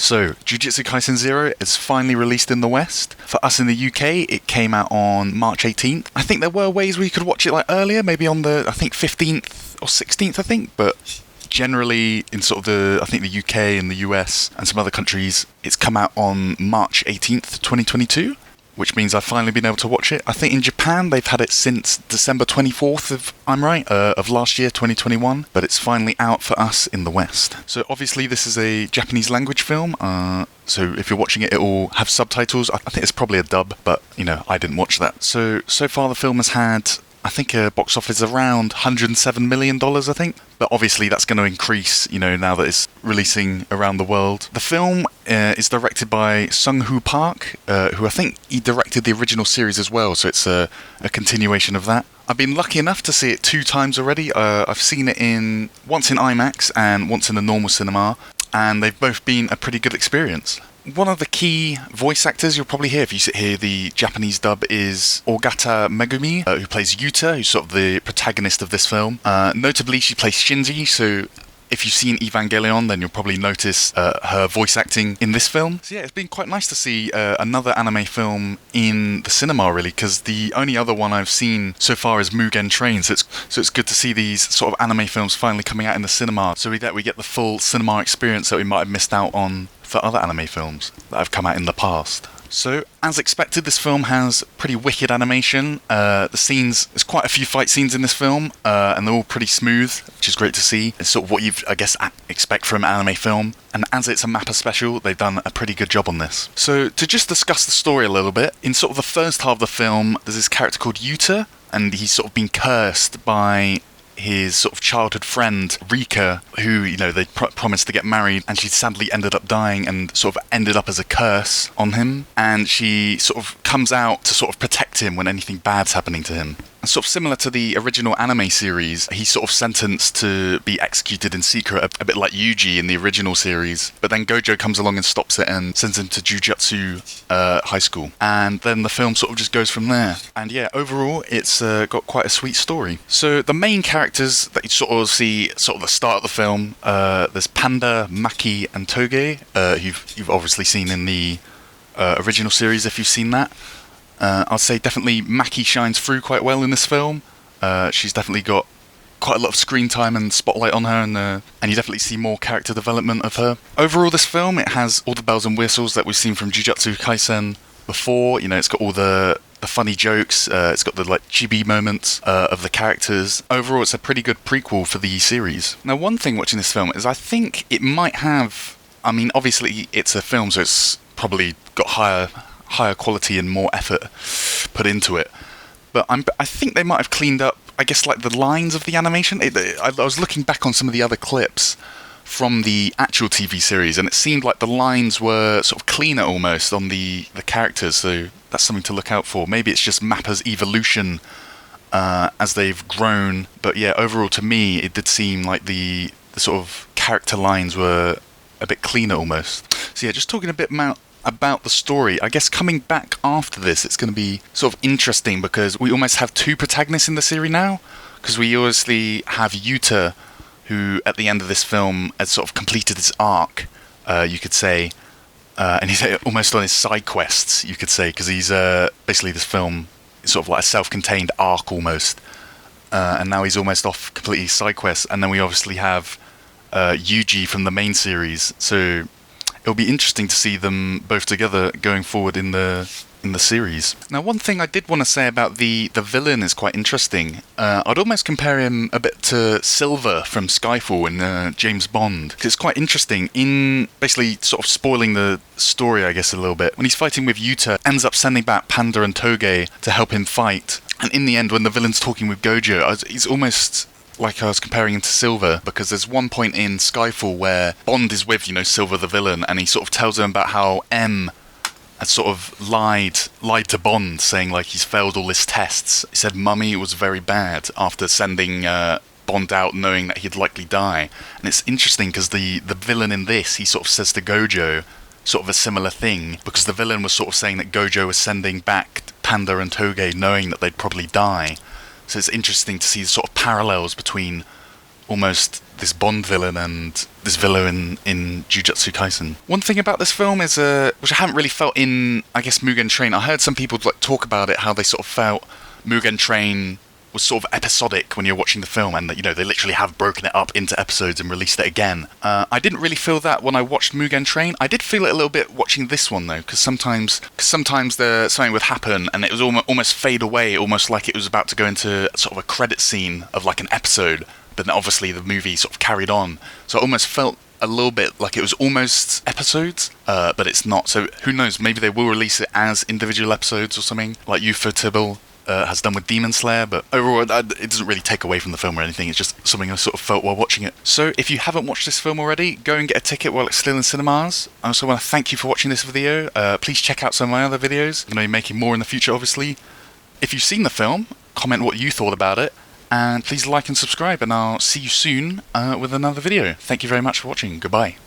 So, Jujutsu Kaisen 0 is finally released in the West. For us in the UK, it came out on March 18th. I think there were ways where you could watch it like earlier, maybe on the, I think 15th or 16th, I think, but generally in sort of the UK and the US and some other countries, it's come out on March 18th, 2022. Which means I've finally been able to watch it. I think in Japan they've had it since December 24th, if I'm right, of last year, 2021. But it's finally out for us in the West. So obviously this is a Japanese language film. So if you're watching it, it will have subtitles. I think it's probably a dub, but, I didn't watch that. So far the film has had, I think, a box office around $107 million, I think. But obviously that's going to increase, now that it's releasing around the world. The film is directed by Sung-Hoo Park, who I think he directed the original series as well, so it's a continuation of that. I've been lucky enough to see it 2 times already. I've seen it once in IMAX and once in a normal cinema, and they've both been a pretty good experience. One of the key voice actors you'll probably hear if you sit here, the Japanese dub, is Ogata Megumi, who plays Yuta, who's sort of the protagonist of this film. Notably, she plays Shinji, so if you've seen Evangelion, then you'll probably notice her voice acting in this film. So yeah, it's been quite nice to see another anime film in the cinema, really, because the only other one I've seen so far is Mugen Train, so it's good to see these sort of anime films finally coming out in the cinema, so we get the full cinema experience that we might have missed out on for other anime films that have come out in the past. So, as expected, this film has pretty wicked animation. There's quite a few fight scenes in this film, and they're all pretty smooth, which is great to see. It's sort of what you'd, I guess, expect from an anime film. And as it's a Mappa special, they've done a pretty good job on this. So, to just discuss the story a little bit, in sort of the first half of the film, there's this character called Yuta, and he's sort of been cursed by his sort of childhood friend Rika, who they promised to get married, and she sadly ended up dying and sort of ended up as a curse on him, and she sort of comes out to sort of protect him when anything bad's happening to him. And sort of similar to the original anime series, he's sort of sentenced to be executed in secret, a bit like Yuji in the original series, but then Gojo comes along and stops it and sends him to Jujutsu high school, and then the film sort of just goes from there. And yeah, overall it's got quite a sweet story. So the main characters that you sort of see sort of the start of the film, there's Panda, Maki and Toge, you've obviously seen in the original series if you've seen that. I'll say definitely Maki shines through quite well in this film. She's definitely got quite a lot of screen time and spotlight on her, and you definitely see more character development of her. Overall, this film, it has all the bells and whistles that we've seen from Jujutsu Kaisen before. It's got all the funny jokes, it's got the chibi moments of the characters. Overall, it's a pretty good prequel for the series. Now, one thing watching this film is I think it might have, obviously it's a film, so it's probably got higher quality and more effort put into it, but I think they might have cleaned up, I guess, the lines of the animation. I was looking back on some of the other clips from the actual TV series, and it seemed like the lines were sort of cleaner almost on the characters, so that's something to look out for. Maybe it's just Mappa's evolution as they've grown, but yeah, overall to me it did seem like the sort of character lines were a bit cleaner almost. So yeah, just talking a bit about the story, I guess coming back after this, it's going to be sort of interesting because we almost have 2 protagonists in the series now, because we obviously have Yuta, who at the end of this film has sort of completed his arc, you could say, and he's almost on his side quests, you could say, because he's basically, this film is sort of like a self-contained arc almost, and now he's almost off completely side quests. And then we obviously have Yuji from the main series, so it'll be interesting to see them both together going forward in the series. Now, one thing I did want to say about the villain is quite interesting. I'd almost compare him a bit to Silver from Skyfall in James Bond. 'Cause it's quite interesting in basically sort of spoiling the story, I guess, a little bit. When he's fighting with Yuta, ends up sending back Panda and Toge to help him fight. And in the end, when the villain's talking with Gojo, he's almost like I was comparing him to Silver, because there's one point in Skyfall where Bond is with, Silver the villain, and he sort of tells him about how M had sort of lied to Bond, saying he's failed all his tests. He said Mummy was very bad after sending Bond out knowing that he'd likely die. And it's interesting because the villain in this, he sort of says to Gojo sort of a similar thing, because the villain was sort of saying that Gojo was sending back Panda and Toge knowing that they'd probably die. So it's interesting to see the sort of parallels between almost this Bond villain and this villain in Jujutsu Kaisen. One thing about this film is, which I haven't really felt in, I guess, Mugen Train. I heard some people like talk about it, how they sort of felt Mugen Train was sort of episodic when you're watching the film, and that, you know, they literally have broken it up into episodes and released it again. I didn't really feel that when I watched Mugen Train. I did feel it a little bit watching this one though, because sometimes something would happen and it was almost fade away, almost like it was about to go into sort of a credit scene of like an episode, but then obviously the movie sort of carried on. So it almost felt a little bit like it was almost episodes, but it's not. So who knows? Maybe they will release it as individual episodes or something, like Ufotable has done with Demon Slayer, but overall it doesn't really take away from the film or anything. It's just something I sort of felt while watching it. So if you haven't watched this film already, go and get a ticket while it's still in cinemas. I also want to thank you for watching this video. Please check out some of my other videos. I'm going to be making more in the future, obviously. If you've seen the film, comment what you thought about it, and please like and subscribe, and I'll see you soon with another video. Thank you very much for watching. Goodbye.